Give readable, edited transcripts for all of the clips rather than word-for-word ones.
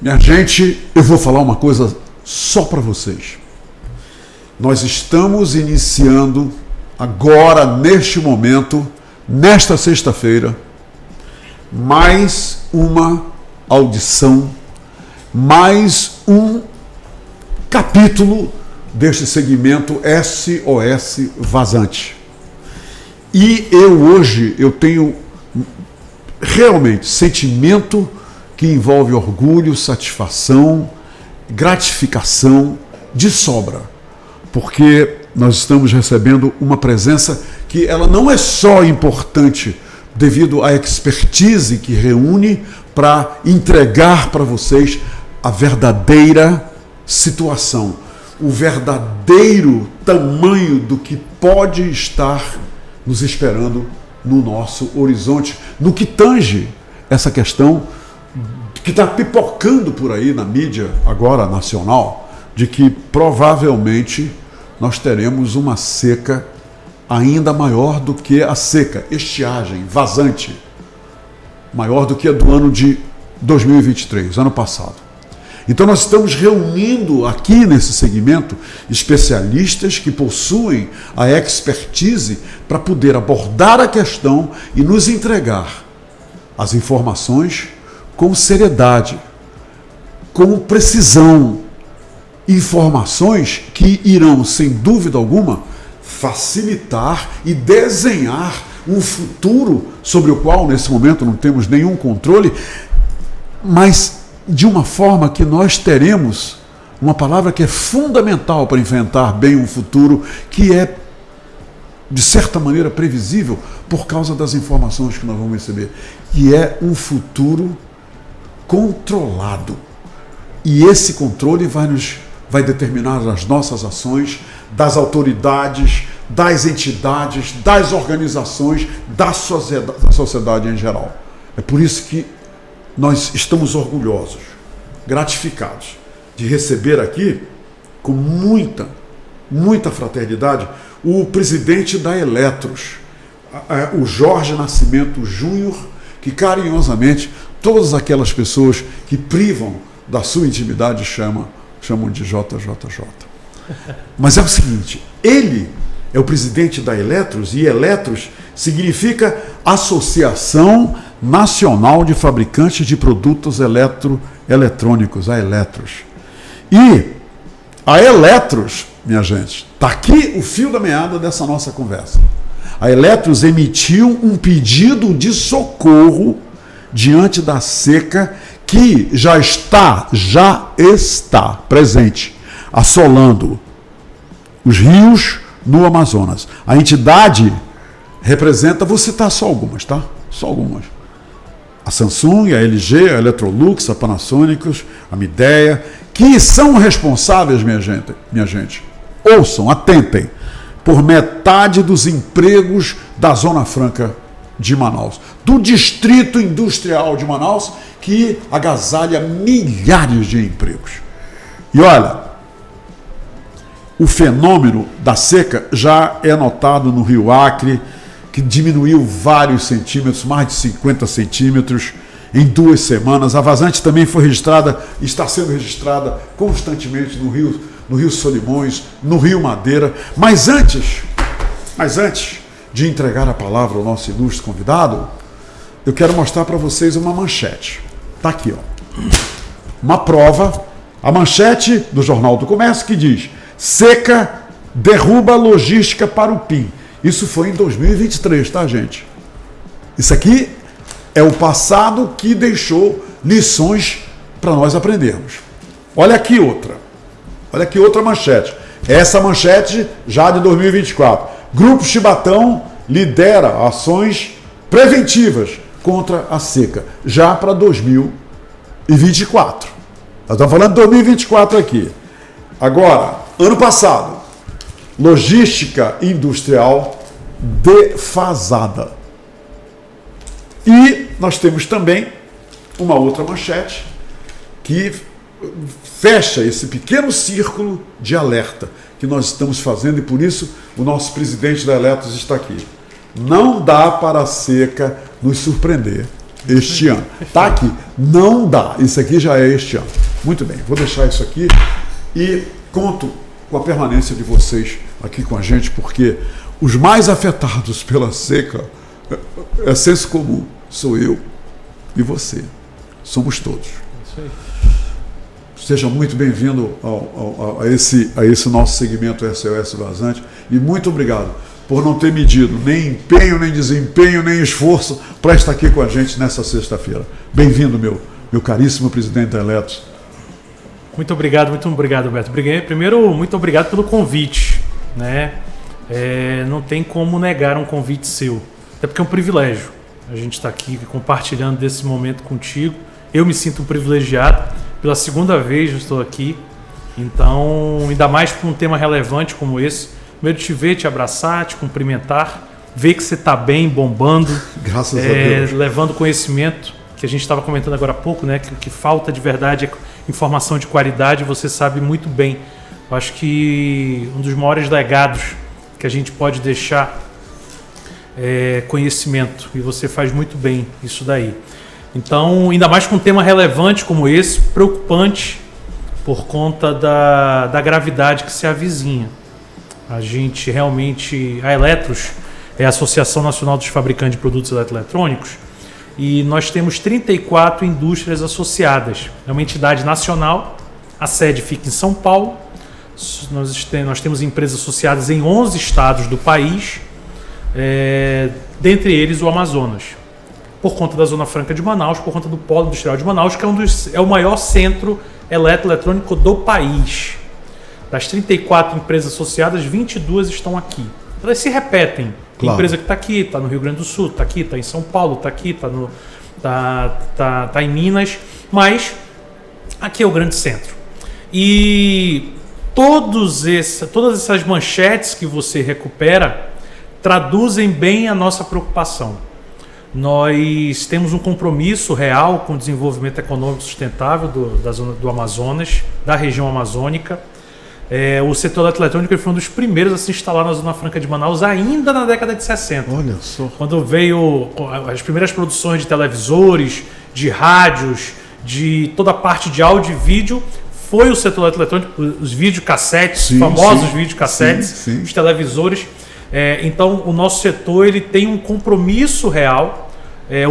Minha gente, eu vou falar uma coisa só para vocês. Nós estamos iniciando agora, neste momento, nesta sexta-feira, mais uma audição, mais um capítulo deste segmento SOS Vazante. E hoje eu tenho realmente sentimento que envolve orgulho, satisfação, gratificação de sobra, porque nós estamos recebendo uma presença que ela não é só importante devido à expertise que reúne para entregar para vocês a verdadeira situação, o verdadeiro tamanho do que pode estar nos esperando no nosso horizonte, no que tange essa questão que está pipocando por aí na mídia agora nacional, de que provavelmente nós teremos uma seca ainda maior do que a seca, estiagem, vazante, maior do que a do ano de 2023, ano passado. Então nós estamos reunindo aqui nesse segmento especialistas que possuem a expertise para poder abordar a questão e nos entregar as informações com seriedade, com precisão, informações que irão, sem dúvida alguma, facilitar e desenhar um futuro sobre o qual, nesse momento, não temos nenhum controle, mas de uma forma que nós teremos uma palavra que é fundamental para enfrentar bem um futuro que é, de certa maneira, previsível por causa das informações que nós vamos receber, e é um futuro controlado. E esse controle vai determinar as nossas ações, das autoridades, das entidades, das organizações, da sociedade em geral. É por isso que nós estamos orgulhosos, gratificados de receber aqui, com muita fraternidade, o presidente da Eletros, o Jorge Nascimento Júnior, que carinhosamente todas aquelas pessoas que privam da sua intimidade chamam de JJJ. Mas é o seguinte, ele é o presidente da Eletros, e Eletros significa Associação Nacional de Fabricantes de Produtos Eletrônicos, a Eletros. E a Eletros, minha gente, está aqui o fio da meada dessa nossa conversa. A Eletros emitiu um pedido de socorro diante da seca que já está presente, assolando os rios no Amazonas. A entidade representa, vou citar só algumas, tá? Só algumas. A Samsung, a LG, a Electrolux, a Panasonic, a Midea, que são responsáveis, minha gente, ouçam, atentem, por metade dos empregos da Zona Franca de Manaus, do Distrito Industrial de Manaus, que agasalha milhares de empregos. E olha, o fenômeno da seca já é notado no Rio Acre, que diminuiu vários centímetros, mais de 50 centímetros em 2 semanas. A vazante também foi registrada, está sendo registrada constantemente no Rio Solimões, no Rio Madeira. Mas antes de entregar a palavra ao nosso ilustre convidado, eu quero mostrar para vocês uma manchete. Está aqui, ó. Uma prova, a manchete do Jornal do Comércio que diz: seca derruba logística para o PIN. Isso foi em 2023, tá, gente? Isso aqui é o passado que deixou lições para nós aprendermos. Olha aqui outra manchete. Essa manchete já de 2024. Grupo Chibatão lidera ações preventivas contra a seca, já para 2024. Nós estamos falando de 2024 aqui. Agora, ano passado, logística industrial defasada. E nós temos também uma outra manchete que fecha esse pequeno círculo de alerta que nós estamos fazendo, e por isso o nosso presidente da Eletros está aqui. Não dá para a seca nos surpreender. Este ano. Tá aqui. Não dá. Isso aqui já é este ano. Muito bem, vou deixar isso aqui e conto com a permanência de vocês aqui com a gente, porque os mais afetados pela seca é senso comum. Sou eu e você. Somos todos. Isso aí. Seja muito bem-vindo a esse nosso segmento SOS Vazante e muito obrigado por não ter medido nem empenho, nem desempenho, nem esforço para estar aqui com a gente nessa sexta-feira. Bem-vindo, meu caríssimo presidente da Eletros. Muito obrigado, Humberto. Primeiro, muito obrigado pelo convite, né? Não tem como negar um convite seu, até porque é um privilégio a gente estar aqui compartilhando desse momento contigo. Eu me sinto privilegiado, pela segunda vez eu estou aqui, então, ainda mais para um tema relevante como esse, primeiro te ver, te abraçar, te cumprimentar, ver que você está bem, bombando, graças a Deus, levando conhecimento, que a gente estava comentando agora há pouco, né? Que falta de verdade é informação de qualidade, você sabe muito bem. Eu acho que um dos maiores legados que a gente pode deixar é conhecimento, e você faz muito bem isso daí. Então, ainda mais com um tema relevante como esse, preocupante por conta da gravidade que se avizinha. A gente realmente, a Eletros é a Associação Nacional dos Fabricantes de Produtos Eletroeletrônicos, e nós temos 34 indústrias associadas. É uma entidade nacional, a sede fica em São Paulo, nós temos empresas associadas em 11 estados do país, dentre eles o Amazonas, por conta da Zona Franca de Manaus, por conta do Polo Industrial de Manaus, que é o maior centro eletroeletrônico do país. Das 34 empresas associadas, 22 estão aqui. Elas se repetem. Tem claro. Empresa que está aqui, está no Rio Grande do Sul, está aqui, está em São Paulo, está aqui, está em Minas, mas aqui é o grande centro. E todas essas manchetes que você recupera traduzem bem a nossa preocupação. Nós temos um compromisso real com o desenvolvimento econômico sustentável da zona do Amazonas, da região amazônica. O setor eletroeletrônico foi um dos primeiros a se instalar na Zona Franca de Manaus ainda na década de 60. Olha só. Quando veio as primeiras produções de televisores, de rádios, de toda a parte de áudio e vídeo, foi o setor eletroeletrônico, os videocassetes, famosos videocassetes, os televisores. Então, o nosso setor ele tem um compromisso real.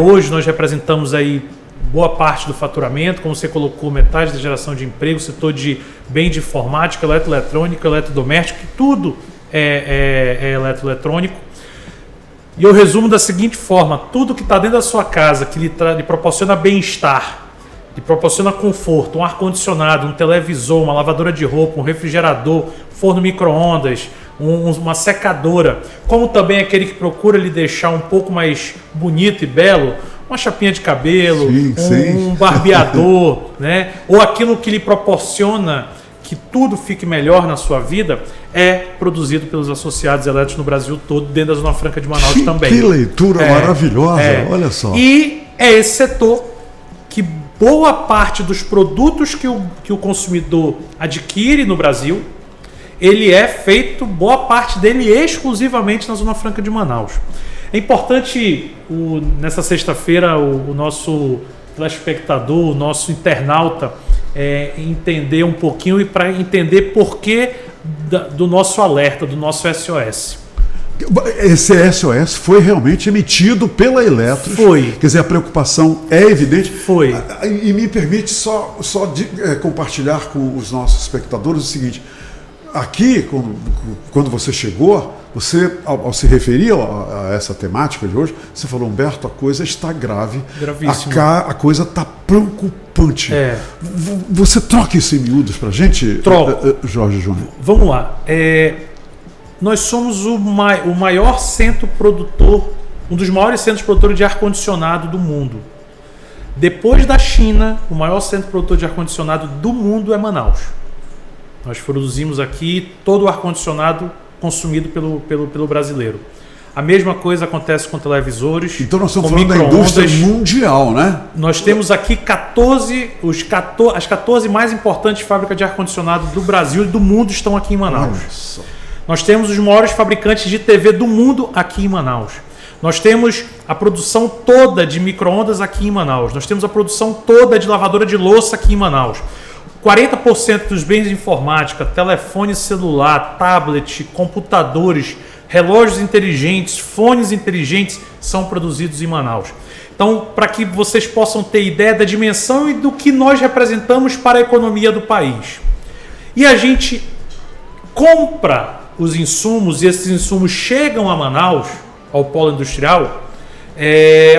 Hoje nós representamos aí boa parte do faturamento, como você colocou, metade da geração de emprego, setor de bem de informática, eletroeletrônica, eletrodoméstico, tudo é eletroeletrônico. E eu resumo da seguinte forma: tudo que está dentro da sua casa, que lhe proporciona bem-estar, lhe proporciona conforto, um ar-condicionado, um televisor, uma lavadora de roupa, um refrigerador, forno micro-ondas, uma secadora, como também aquele que procura lhe deixar um pouco mais bonito e belo, uma chapinha de cabelo, um barbeador, né? Ou aquilo que lhe proporciona que tudo fique melhor na sua vida, é produzido pelos associados elétricos no Brasil todo, dentro da Zona Franca de Manaus também. Que leitura maravilhosa, olha só. E é esse setor que boa parte dos produtos que o consumidor adquire no Brasil, ele é feito, boa parte dele exclusivamente na Zona Franca de Manaus. É importante, nessa sexta-feira, o nosso telespectador, o nosso internauta, entender um pouquinho e para entender porquê do nosso alerta, do nosso SOS. Esse SOS foi realmente emitido pela Eletros. Foi. Quer dizer, a preocupação é evidente. Foi. E me permite só compartilhar com os nossos espectadores o seguinte: aqui, quando você chegou, você, ao se referir a essa temática de hoje, você falou, Humberto, a coisa está grave. Gravíssimo. A coisa está preocupante. Você troca isso em miúdos para a gente, Jorge Júnior? Vamos lá. Nós somos o maior centro produtor, um dos maiores centros produtores de ar-condicionado do mundo. Depois da China, o maior centro produtor de ar-condicionado do mundo é Manaus. Nós produzimos aqui todo o ar-condicionado consumido pelo brasileiro. A mesma coisa acontece com televisores. Então nós estamos falando da indústria mundial, né? Nós temos aqui as 14 mais importantes fábricas de ar-condicionado do Brasil e do mundo estão aqui em Manaus. Nós temos os maiores fabricantes de TV do mundo aqui em Manaus. Nós temos a produção toda de micro-ondas aqui em Manaus. Nós temos a produção toda de lavadora de louça aqui em Manaus. 40% dos bens de informática, telefone celular, tablet, computadores, relógios inteligentes, fones inteligentes são produzidos em Manaus. Então, para que vocês possam ter ideia da dimensão e do que nós representamos para a economia do país. E a gente compra os insumos e esses insumos chegam a Manaus, ao polo industrial,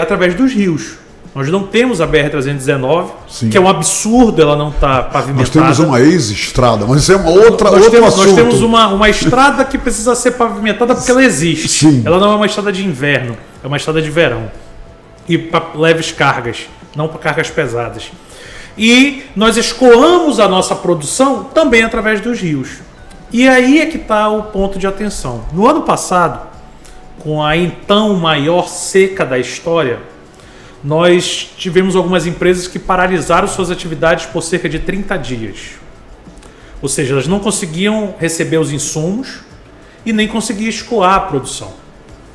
através dos rios. Nós não temos a BR-319, que é um absurdo ela não estar pavimentada. Nós temos uma ex-estrada, mas isso é outro assunto. Nós temos uma estrada que precisa ser pavimentada porque ela existe. Sim. Ela não é uma estrada de inverno, é uma estrada de verão. E para leves cargas, não para cargas pesadas. E nós escoamos a nossa produção também através dos rios. E aí é que está o ponto de atenção. No ano passado, com a então maior seca da história, nós tivemos algumas empresas que paralisaram suas atividades por cerca de 30 dias. Ou seja, elas não conseguiam receber os insumos e nem conseguiam escoar a produção.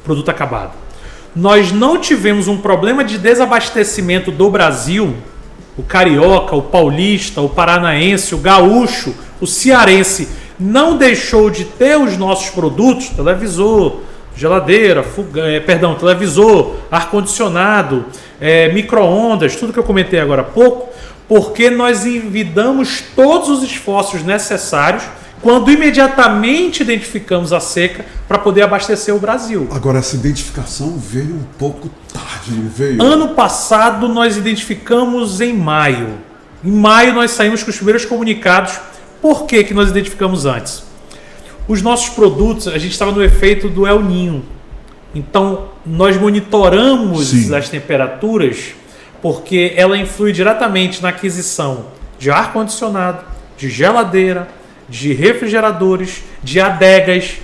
Produto acabado. Nós não tivemos um problema de desabastecimento do Brasil. O carioca, o paulista, o paranaense, o gaúcho, o cearense não deixou de ter os nossos produtos, televisor, geladeira, televisor, ar-condicionado, micro-ondas, tudo que eu comentei agora há pouco, porque nós envidamos todos os esforços necessários quando imediatamente identificamos a seca para poder abastecer o Brasil. Agora, essa identificação veio um pouco tarde, não veio? Ano passado nós identificamos em maio. Em maio nós saímos com os primeiros comunicados. Por que nós identificamos antes? Os nossos produtos, a gente estava no efeito do El Niño. Então, nós monitoramos as temperaturas porque ela influi diretamente na aquisição de ar-condicionado, de geladeira, de refrigeradores, de adegas,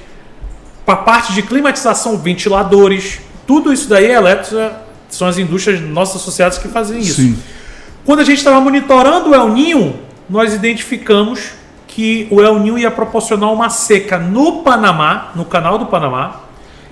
para a parte de climatização, ventiladores. Tudo isso daí é elétrico, são as indústrias nossas associadas que fazem isso. Sim. Quando a gente estava monitorando o El Niño, nós identificamos que o El Niño ia proporcionar uma seca no Panamá, no canal do Panamá,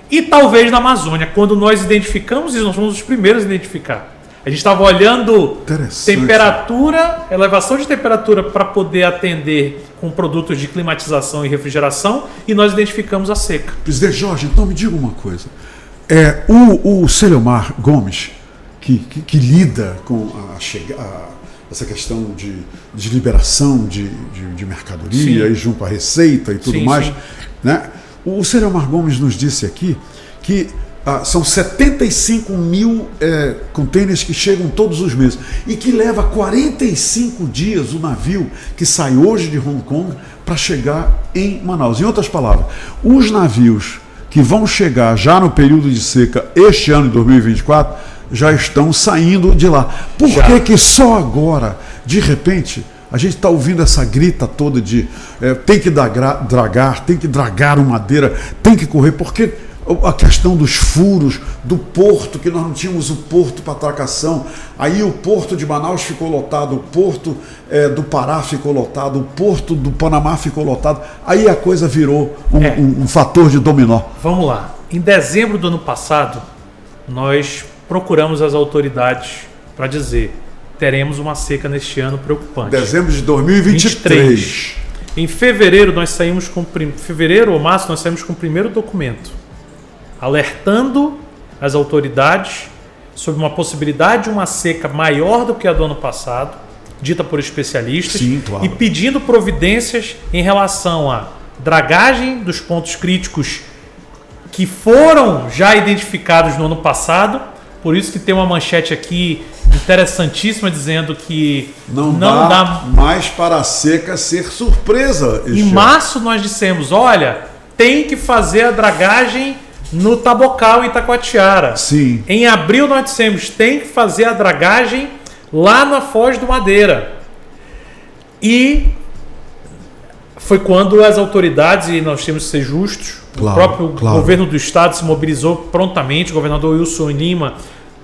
e talvez na Amazônia. Quando nós identificamos, e nós fomos os primeiros a identificar. A gente estava olhando temperatura, elevação de temperatura para poder atender com produtos de climatização e refrigeração, e nós identificamos a seca. Presidente Jorge, então me diga uma coisa. O Celiomar Gomes, que lida com essa questão de liberação de mercadoria e junto à Receita e tudo mais, né? O Celiomar Gomes nos disse aqui que são 75 mil contêineres que chegam todos os meses e que leva 45 dias o navio que sai hoje de Hong Kong para chegar em Manaus. Em outras palavras, os navios que vão chegar já no período de seca este ano de 2024 já estão saindo de lá. Por que só agora, de repente, a gente está ouvindo essa grita toda de tem que dragar, tem que dragar uma madeira, tem que correr, porque a questão dos furos, do porto, que nós não tínhamos o porto para atracação, aí o porto de Manaus ficou lotado, o porto do Pará ficou lotado, o porto do Panamá ficou lotado, aí a coisa virou um fator de dominó. Vamos lá. Em dezembro do ano passado, nós procuramos as autoridades para dizer: teremos uma seca neste ano preocupante. Dezembro de 2023. Em fevereiro, fevereiro ou março, nós saímos com o primeiro documento, alertando as autoridades sobre uma possibilidade de uma seca maior do que a do ano passado, dita por especialistas, e pedindo providências em relação à dragagem dos pontos críticos que foram já identificados no ano passado. Por isso que tem uma manchete aqui interessantíssima dizendo que não dá mais para a seca ser surpresa. Em março nós dissemos, olha, tem que fazer a dragagem no Tabocal e Itacoatiara. Sim. Em abril nós dissemos, tem que fazer a dragagem lá na Foz do Madeira. E foi quando as autoridades, e nós temos que ser justos, o próprio governo do estado se mobilizou prontamente, o governador Wilson Lima,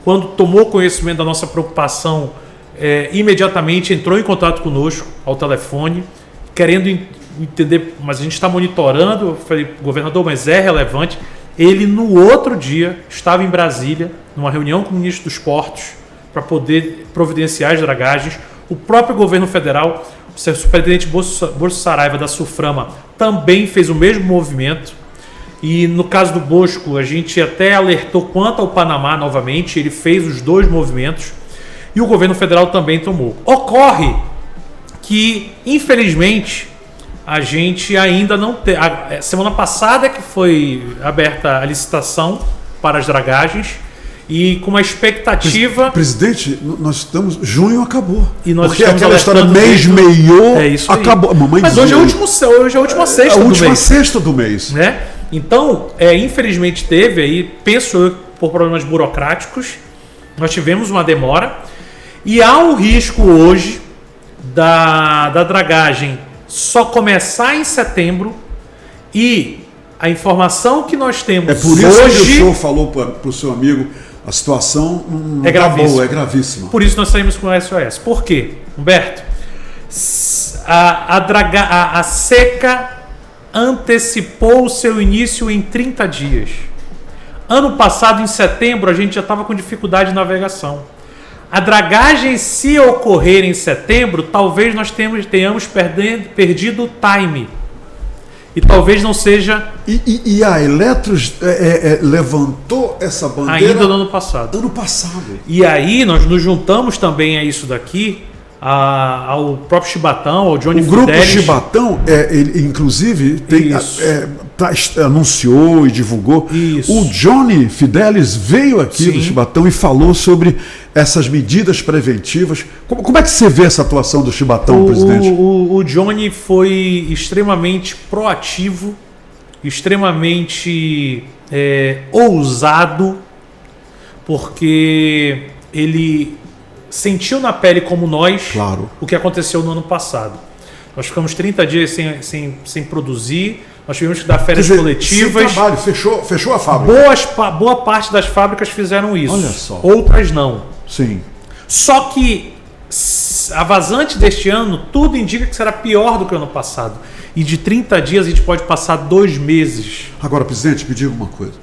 quando tomou conhecimento da nossa preocupação, imediatamente entrou em contato conosco ao telefone, querendo entender, mas a gente está monitorando. Eu falei, governador, mas é relevante. Ele, no outro dia, estava em Brasília, numa reunião com o ministro dos Portos, para poder providenciar as dragagens. O próprio governo federal, o superintendente Bosco Saraiva, da Suframa, também fez o mesmo movimento. E no caso do Bosco, a gente até alertou quanto ao Panamá novamente, ele fez os dois movimentos. E o governo federal também tomou. Ocorre que, infelizmente, a gente ainda não tem... Semana passada que foi aberta a licitação para as dragagens e com uma expectativa... Presidente, nós estamos... Junho acabou. E nós porque estamos aquela história mês, desde... meio, acabou. Mas hoje é a última sexta do mês. A última sexta do mês. Né? Então, infelizmente teve aí, penso eu, por problemas burocráticos, nós tivemos uma demora e há um risco hoje da dragagem só começar em setembro e a informação que nós temos hoje... É por isso hoje, que o senhor falou para o seu amigo, a situação não é gravíssima. É gravíssima. Por isso nós saímos com o SOS. Por quê, Humberto? A seca antecipou o seu início em 30 dias. Ano passado, em setembro, a gente já estava com dificuldade de navegação. A dragagem, se ocorrer em setembro, talvez nós tenhamos perdido o time. E talvez não seja... E a Eletros levantou essa bandeira... Ainda no ano passado. Ano passado. E aí nós nos juntamos também a isso daqui, ao próprio Chibatão, ao Johnny Fidelis. O grupo Chibatão, ele inclusive anunciou e divulgou. Isso. O Johnny Fidelis veio aqui Sim. do Chibatão e falou sobre essas medidas preventivas. Como é que você vê essa atuação do Chibatão, presidente? O Johnny foi extremamente proativo, extremamente ousado, porque ele sentiu na pele como nós, claro, o que aconteceu no ano passado. Nós ficamos 30 dias sem produzir, nós tivemos que dar férias coletivas. Sem trabalho, fechou a fábrica. Boa parte das fábricas fizeram isso. Olha só. Outras não. Sim. Só que a vazante deste ano, tudo indica que será pior do que o ano passado. E de 30 dias a gente pode passar 2 meses. Agora, presidente, me diga uma coisa.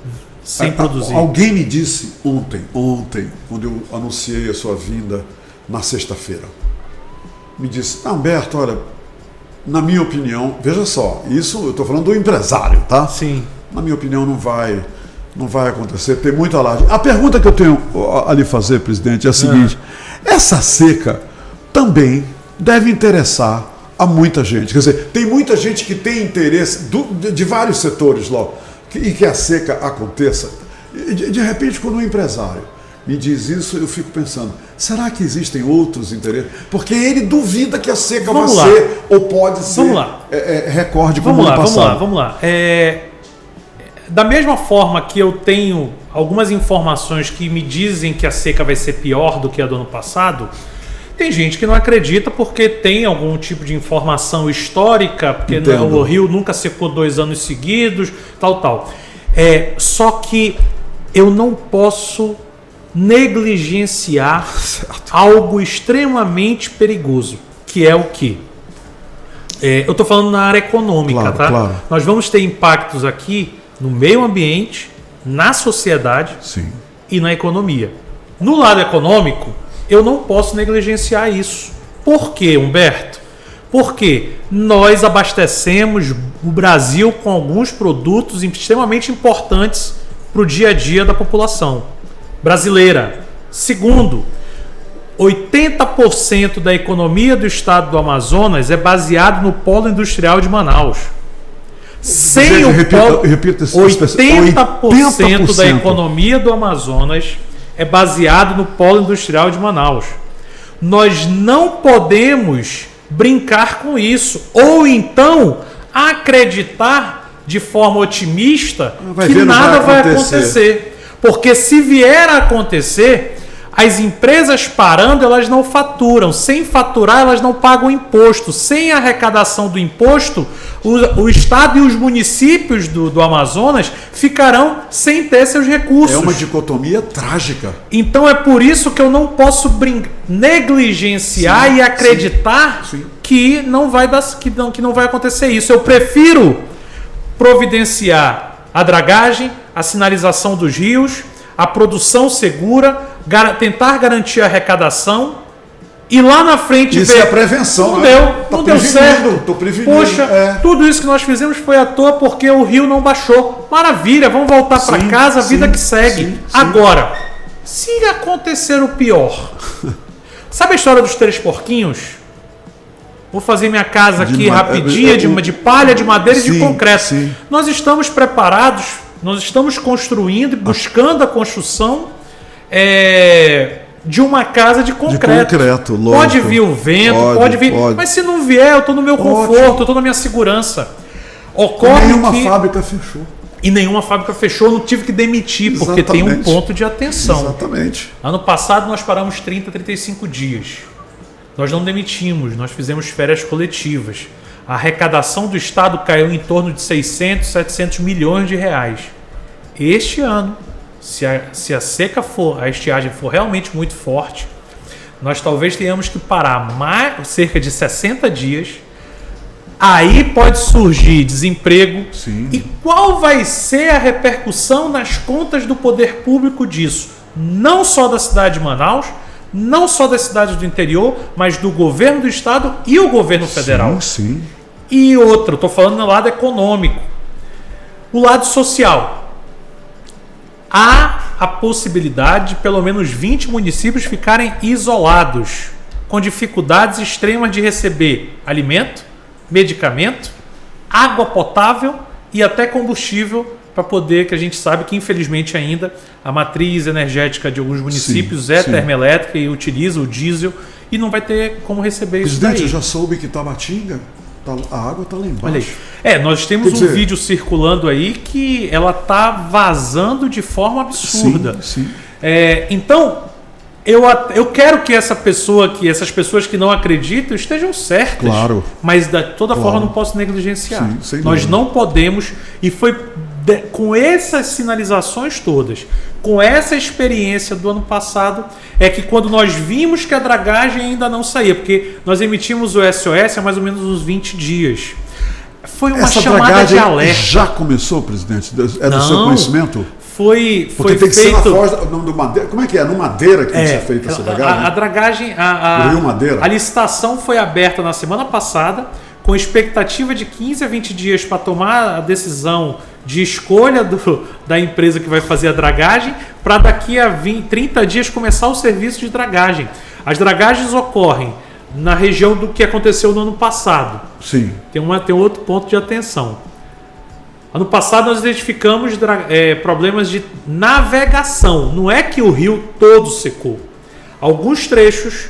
Sem produzir. Alguém me disse ontem, quando eu anunciei a sua vinda na sexta-feira, me disse, Humberto, olha, na minha opinião, veja só, isso eu estou falando do empresário, tá? Sim. Na minha opinião, não vai acontecer, tem muito alarde. A pergunta que eu tenho a lhe fazer, presidente, é a seguinte: essa seca também deve interessar a muita gente. Quer dizer, tem muita gente que tem interesse de vários setores lá, e que a seca aconteça. De repente, quando um empresário me diz isso, eu fico pensando, será que existem outros interesses? Porque ele duvida que a seca vai ser ou pode ser recorde como ano passado. Vamos lá. Da mesma forma que eu tenho algumas informações que me dizem que a seca vai ser pior do que a do ano passado, tem gente que não acredita porque tem algum tipo de informação histórica, porque o Rio nunca secou 2 anos seguidos, tal. Só que eu não posso negligenciar algo extremamente perigoso, que é o quê? Eu estou falando na área econômica, claro, tá? Claro. Nós vamos ter impactos aqui no meio ambiente, na sociedade, sim, e na economia. No lado econômico, eu não posso negligenciar isso. Por quê, Humberto? Porque nós abastecemos o Brasil com alguns produtos extremamente importantes para o dia a dia da população brasileira. Segundo, 80% da economia do estado do Amazonas é baseado no polo industrial de Manaus. Sem o polo, 80% da economia do Amazonas é baseado no polo industrial de Manaus. Nós não podemos brincar com isso, ou então acreditar de forma otimista que nada vai acontecer. Porque se vier a acontecer, as empresas parando, elas não faturam. Sem faturar, elas não pagam imposto. Sem arrecadação do imposto, o Estado e os municípios do Amazonas ficarão sem ter seus recursos. É uma dicotomia trágica. Então é por isso que eu não posso negligenciar e acreditar que não vai acontecer isso. Eu prefiro providenciar a dragagem, a sinalização dos rios, a produção segura, tentar garantir a arrecadação e lá na frente isso é a prevenção, não né? não deu certo. Tô prevenindo. Poxa, tudo isso que nós fizemos foi à toa porque o rio não baixou. Maravilha, vamos voltar para casa, a vida que segue. Sim. Agora, se acontecer o pior, sabe a história dos 3 porquinhos? Vou fazer minha casa aqui rapidinha, de palha, de madeira e de concreto. Sim. Nós estamos preparados, nós estamos construindo e buscando a construção de uma casa de concreto. Lógico. Pode vir o vento, pode vir. Mas se não vier, eu estou no meu conforto, eu estou na minha segurança. Ocorre nenhuma fábrica fechou. E nenhuma fábrica fechou, não tive que demitir, porque tem um ponto de atenção. Exatamente. Ano passado nós paramos 30, 35 dias. Nós não demitimos, nós fizemos férias coletivas. A arrecadação do Estado caiu em torno de 600, 700 milhões de reais. Este ano, se a seca for, a estiagem for realmente muito forte, nós talvez tenhamos que parar cerca de 60 dias. Aí pode surgir desemprego. Sim. E qual vai ser a repercussão nas contas do poder público disso? Não só da cidade de Manaus, não só das cidades do interior, mas do governo do estado e o governo federal. Sim. E outra, estou falando no lado econômico. O lado social. Há a possibilidade de pelo menos 20 municípios ficarem isolados, com dificuldades extremas de receber alimento, medicamento, água potável e até combustível para poder, que a gente sabe que infelizmente ainda a matriz energética de alguns municípios termoelétrica e utiliza o diesel e não vai ter como receber isso daí. Presidente, eu já soube que Tabatinga, a água está lá embaixo. Olha aí. Nós temos um vídeo circulando aí que ela está vazando de forma absurda. Sim. Então, eu quero que essas pessoas que não acreditam estejam certas. Claro. Mas de toda forma não posso negligenciar. Sim, nós não podemos, e foi com essas sinalizações todas, com essa experiência do ano passado, é que quando nós vimos que a dragagem ainda não saía, porque nós emitimos o SOS há mais ou menos uns 20 dias. Foi uma chamada de alerta. Já começou, presidente? É do seu conhecimento? Porque tem que ser na feito... do Madeira. Como é que é? No Madeira que tem que ser feita essa dragagem? A dragagem, o Rio Madeira. A licitação foi aberta na semana passada, com expectativa de 15 a 20 dias para tomar a decisão de escolha da empresa que vai fazer a dragagem, para daqui a 30 dias começar o serviço de dragagem. As dragagens ocorrem na região do que aconteceu no ano passado. Sim. Tem outro ponto de atenção. Ano passado nós identificamos problemas de navegação. Não é que o rio todo secou. Alguns trechos,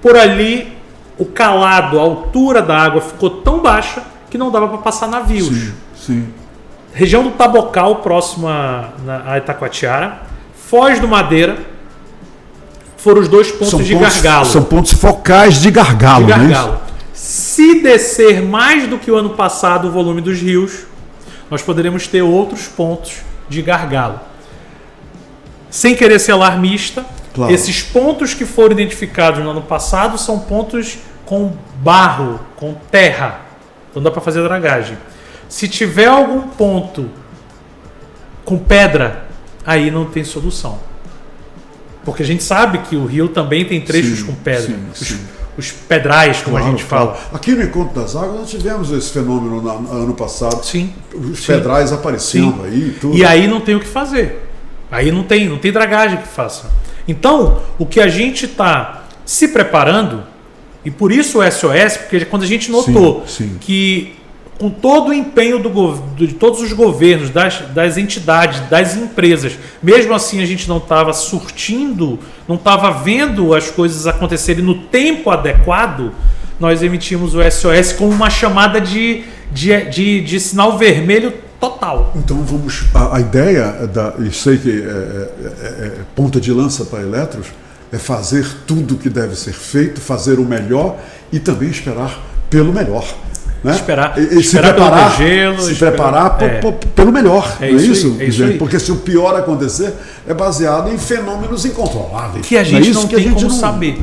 por ali, o calado, a altura da água ficou tão baixa que não dava para passar navios. Sim. Região do Tabocal, próxima a Itacoatiara, Foz do Madeira, foram os 2 pontos de gargalo. São pontos focais de gargalo. Não é isso? Se descer mais do que o ano passado o volume dos rios, nós poderemos ter outros pontos de gargalo. Sem querer ser alarmista, claro. Esses pontos que foram identificados no ano passado são pontos com barro, com terra. Então dá para fazer dragagem. Se tiver algum ponto com pedra, aí não tem solução. Porque a gente sabe que o rio também tem trechos com pedra. Os pedrais, como a gente fala. Aqui no Encontro das Águas nós tivemos esse fenômeno no ano passado. Os pedrais aparecendo aí. Tudo. E aí não tem o que fazer. Aí não tem dragagem que faça. Então, o que a gente está se preparando, e por isso o SOS, porque quando a gente notou que com todo o empenho de todos os governos, das entidades, das empresas, mesmo assim a gente não estava surtindo, não estava vendo as coisas acontecerem no tempo adequado, nós emitimos o SOS como uma chamada de sinal vermelho total. Então vamos. A ideia, eu sei que é ponta de lança para Eletros, é fazer tudo o que deve ser feito, fazer o melhor e também esperar pelo melhor. Né? Esperar se preparar pelo melhor. É isso, aí. Porque se o pior acontecer, é baseado em fenômenos incontroláveis. Que a gente não tem como saber.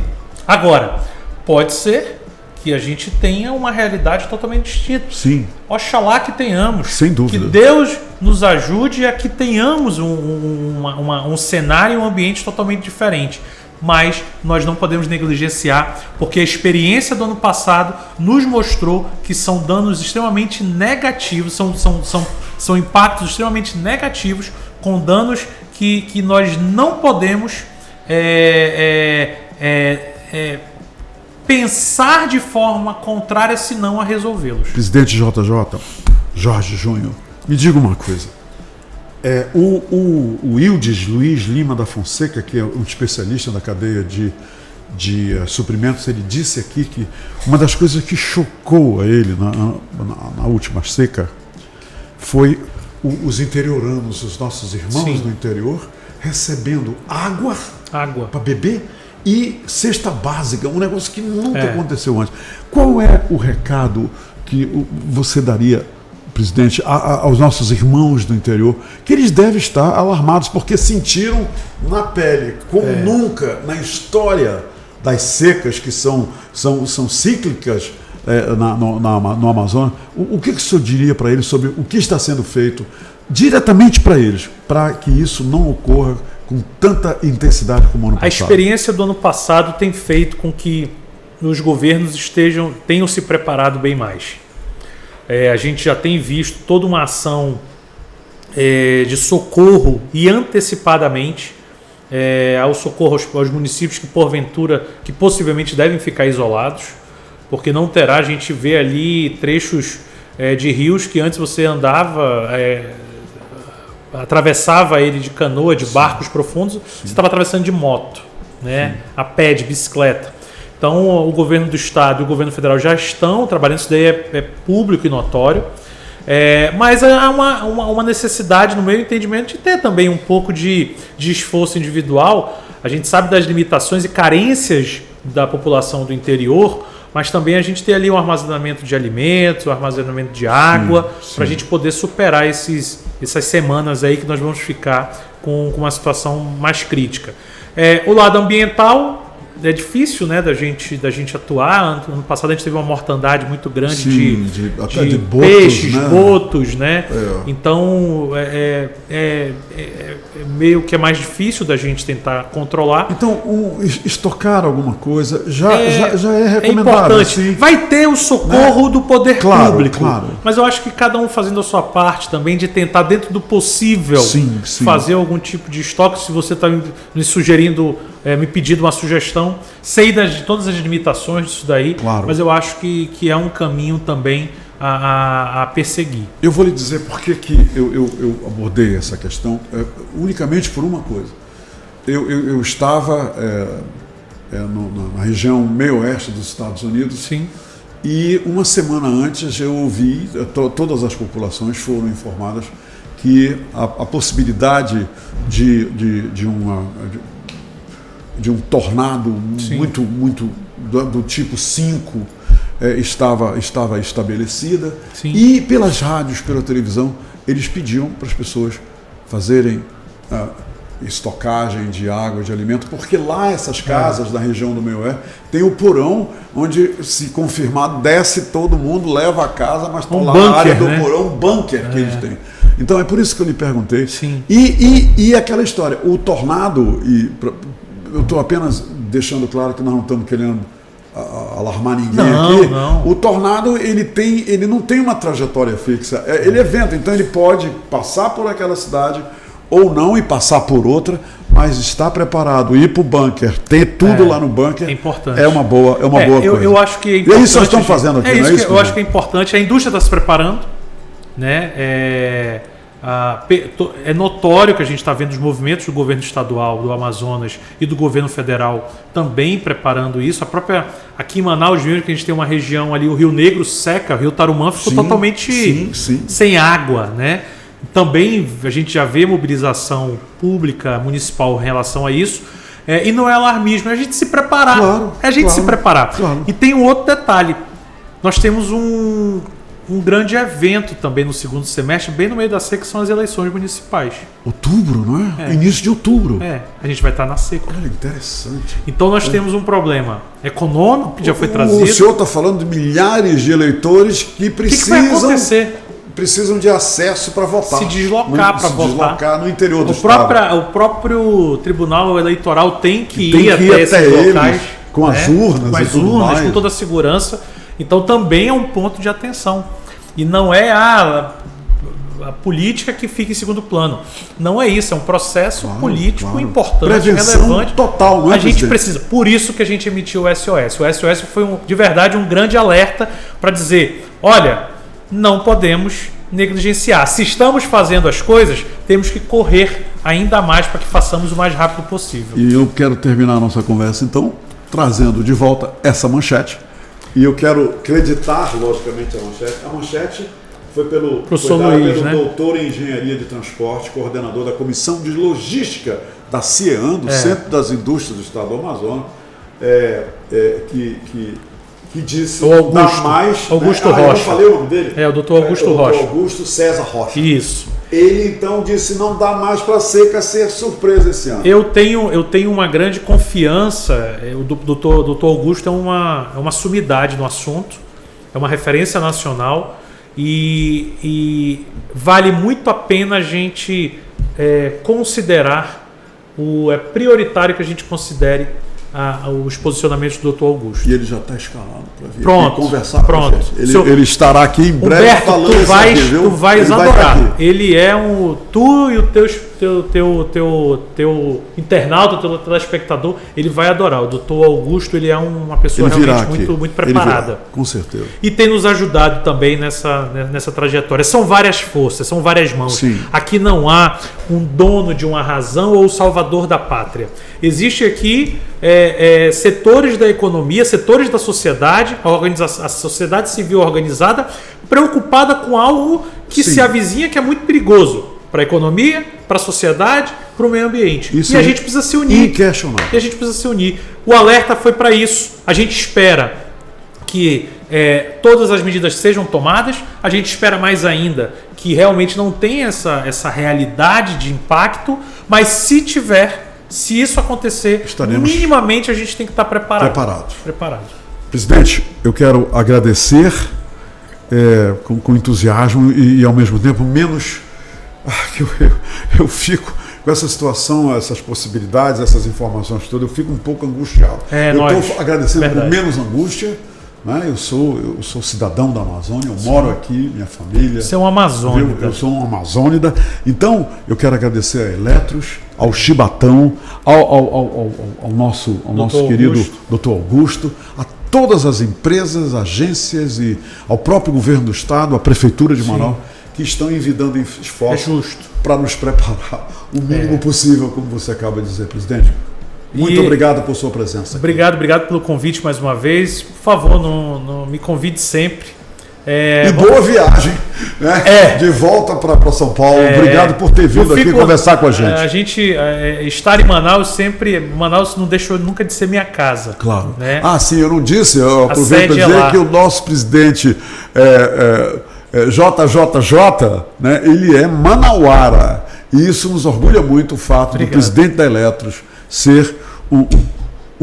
Agora, pode ser que a gente tenha uma realidade totalmente distinta. Sim. Oxalá que tenhamos. Sem dúvida. Que Deus nos ajude a que tenhamos um cenário e um ambiente totalmente diferente. Mas nós não podemos negligenciar, porque a experiência do ano passado nos mostrou que são danos extremamente negativos, são impactos extremamente negativos, com danos que nós não podemos pensar de forma contrária, senão a resolvê-los. Presidente JJ, Jorge Júnior, me diga uma coisa. O Ildes Luiz Lima da Fonseca, que é um especialista da cadeia de suprimentos, ele disse aqui que uma das coisas que chocou a ele na última seca foi os interioranos, os nossos irmãos Sim. do interior, recebendo água. Para beber e cesta básica, um negócio que nunca aconteceu antes. Qual é o recado que você daria, presidente, aos nossos irmãos do interior, que eles devem estar alarmados, porque sentiram na pele, como nunca na história das secas, que são cíclicas no Amazonas? O que o senhor diria para eles sobre o que está sendo feito diretamente para eles, para que isso não ocorra com tanta intensidade como o ano passado? A experiência do ano passado tem feito com que os governos tenham se preparado bem mais. A gente já tem visto toda uma ação de socorro e antecipadamente ao socorro aos municípios que possivelmente devem ficar isolados, porque não terá, a gente vê ali trechos de rios que antes você andava, atravessava ele de canoa, de barcos profundos, você estava atravessando de moto, né? A pé, de bicicleta. Então o governo do estado e o governo federal já estão trabalhando, isso daí é público e notório, mas há uma necessidade, no meu entendimento, de ter também um pouco de esforço individual. A gente sabe das limitações e carências da população do interior, mas também a gente tem ali um armazenamento de alimentos, um armazenamento de água, para a gente poder superar essas semanas aí que nós vamos ficar com uma situação mais crítica. O lado ambiental é difícil, né, da gente atuar. Ano passado a gente teve uma mortandade muito grande de botos, peixes, né? Botos, né? Então meio que é mais difícil da gente tentar controlar. Então estocar alguma coisa já é recomendável. É importante. Sim. Vai ter o socorro, né, do poder público, claro. Mas eu acho que cada um fazendo a sua parte também, de tentar dentro do possível fazer algum tipo de estoque. Se você está me sugerindo, me pedindo uma sugestão, sei de todas as limitações disso daí, claro, mas eu acho que é um caminho também a perseguir. Eu vou lhe dizer por que eu abordei essa questão, unicamente por uma coisa. Eu estava na região meio oeste dos Estados Unidos. Sim. E uma semana antes eu ouvi, todas as populações foram informadas que a possibilidade de um tornado muito do tipo 5 estava estabelecida. Sim. E pelas rádios, pela televisão, eles pediam para as pessoas fazerem estocagem de água, de alimento, porque lá essas casas da região do meio oeste tem o porão onde, se confirmado, desce todo mundo, leva a casa, mas está lá bunker, a área do porão, um bunker que eles têm. Então é por isso que eu lhe perguntei. Sim. E aquela história, o tornado, eu estou apenas deixando claro que nós não estamos querendo alarmar ninguém aqui. Não. O tornado ele não tem uma trajetória fixa, ele é vento, então ele pode passar por aquela cidade ou não e passar por outra, mas estar preparado, ir para o bunker, ter tudo lá no bunker, importante. É uma boa coisa. Eu acho que é importante. E é isso que nós estamos fazendo aqui, não é isso? Eu acho que é importante, a indústria está se preparando, né? É notório que a gente está vendo os movimentos do governo estadual, do Amazonas e do governo federal também preparando isso. Aqui em Manaus, que a gente tem uma região ali, o Rio Negro seca, o Rio Tarumã ficou totalmente sem água, né? Também a gente já vê mobilização pública, municipal em relação a isso. E não é alarmismo, é a gente se preparar. Se preparar. Claro. E tem um outro detalhe. Nós temos um grande evento também no segundo semestre, bem no meio da seca, que são as eleições municipais. Outubro, não é? Início de outubro. A gente vai estar na seca. Olha, interessante. Então nós temos um problema econômico que já foi trazido. O senhor está falando de milhares de eleitores que precisam... O que vai acontecer? Precisam de acesso para votar. Se deslocar para votar. Deslocar no interior do estado. O próprio Tribunal Eleitoral tem que ir até esses locais. Com as urnas, com as e tudo mais. Com toda a segurança. Então também é um ponto de atenção. E não é a política que fica em segundo plano. Não é isso, é um processo político importante, prevenção relevante. Total, não é, a gente precisa. Por isso que a gente emitiu o SOS. O SOS foi de verdade um grande alerta para dizer: olha, não podemos negligenciar. Se estamos fazendo as coisas, temos que correr ainda mais para que façamos o mais rápido possível. E eu quero terminar a nossa conversa, então, trazendo de volta essa manchete. E eu quero acreditar, logicamente, a manchete. A manchete foi pelo doutor em Engenharia de Transporte, coordenador da Comissão de Logística da CIEAN, do Centro das Indústrias do Estado do Amazonas, que disse o Augusto, dá mais... Augusto Rocha. Eu falei o nome dele? É, o doutor Augusto Rocha. Augusto César Rocha. Isso. Ele, então, disse não dá mais para a seca ser surpresa esse ano. Eu tenho uma grande confiança. O doutor Augusto é uma sumidade no assunto, é uma referência nacional e vale muito a pena a gente considerar, é prioritário que a gente considere os posicionamentos do Dr. Augusto. E ele já está escalado para vir conversar com a gente. Ele estará aqui em breve. Humberto, falando tu vais adorar. Ele é tu e o teu internauta, o teu telespectador, ele vai adorar. O Dr. Augusto, ele é uma pessoa realmente muito preparada. Com certeza. E tem nos ajudado também nessa trajetória. São várias forças, são várias mãos. Sim. Aqui não há um dono de uma razão ou o salvador da pátria. Existe aqui setores da economia, setores da sociedade, a sociedade civil organizada, preocupada com algo que se avizinha, que é muito perigoso para a economia, para a sociedade, para o meio ambiente. Isso e a gente precisa se unir. Inquestionável. E a gente precisa se unir. O alerta foi para isso. A gente espera que todas as medidas sejam tomadas. A gente espera mais ainda que realmente não tenha essa realidade de impacto, mas se isso acontecer, minimamente a gente tem que estar preparado. Presidente, eu quero agradecer com entusiasmo e ao mesmo tempo menos... Eu fico com essa situação, essas possibilidades, essas informações todas, eu fico um pouco angustiado. Eu estou agradecendo com menos angústia. Né? Eu sou cidadão da Amazônia, eu moro aqui, minha família. Você é um amazônida. Eu sou um amazônida. Então, eu quero agradecer a Eletros, ao Chibatão, ao nosso querido Dr. Augusto, a todas as empresas, agências e ao próprio governo do Estado, à Prefeitura de Manaus, que estão envidando esforços para nos preparar o mínimo possível, como você acaba de dizer, presidente. Muito obrigado por sua presença. Obrigado pelo convite mais uma vez. Por favor, não me convide sempre. Boa viagem, né? De volta para São Paulo. Obrigado por ter vindo aqui conversar com a gente. A gente estar em Manaus sempre. Manaus não deixou nunca de ser minha casa. Claro. Né? Sim, eu não disse. Eu aproveito para dizer que o nosso presidente JJJ, né? Ele é manauara. E isso nos orgulha muito o fato do presidente da Eletros ser um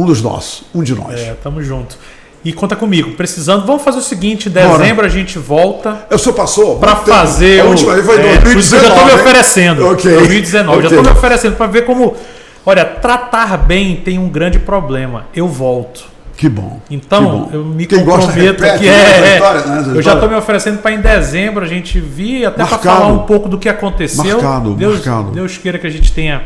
dos nossos, um de nós. Tamo junto. E conta comigo, precisando. Vamos fazer o seguinte: em dezembro a gente volta. O senhor passou? Para fazer. A última vez foi em 2019. Eu já estou me oferecendo. Okay. 2019. Já estou me oferecendo para ver como. Olha, tratar bem tem um grande problema. Eu volto. Que bom. Então, eu me Quem comprometo gosta, que eu já estou me oferecendo para em dezembro a gente vir até para falar um pouco do que aconteceu. Marcado. Deus queira que a gente tenha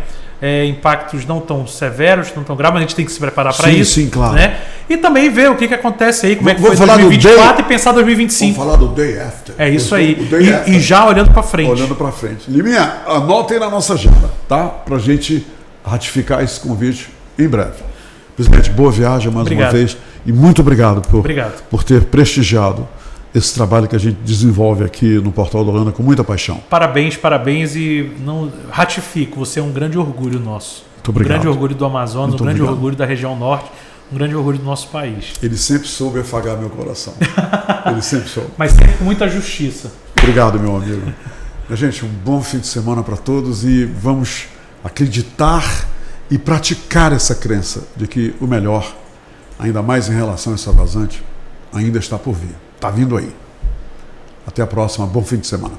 impactos não tão severos, não tão graves, mas a gente tem que se preparar para isso. Sim, claro. Né? E também ver o que acontece aí, como é que foi 2024 e pensar 2025. Vamos falar do Day After. É isso aí. E já olhando para frente. Olhando para frente. Liminha, anotem na nossa agenda, tá? Para a gente ratificar esse convite em breve. Presidente, boa viagem mais uma vez. E muito obrigado por ter prestigiado esse trabalho que a gente desenvolve aqui no Portal do Holanda com muita paixão. Parabéns e não ratifico, você é um grande orgulho nosso. Muito obrigado. Um grande orgulho do Amazonas, um grande orgulho da região norte, Um grande orgulho do nosso país. Ele sempre soube afagar meu coração. Ele sempre soube. Mas sempre com muita justiça. Obrigado, meu amigo. Gente, um bom fim de semana para todos e vamos acreditar e praticar essa crença de que o melhor, ainda mais em relação a essa vazante, ainda está por vir. Está vindo aí. Até a próxima. Bom fim de semana.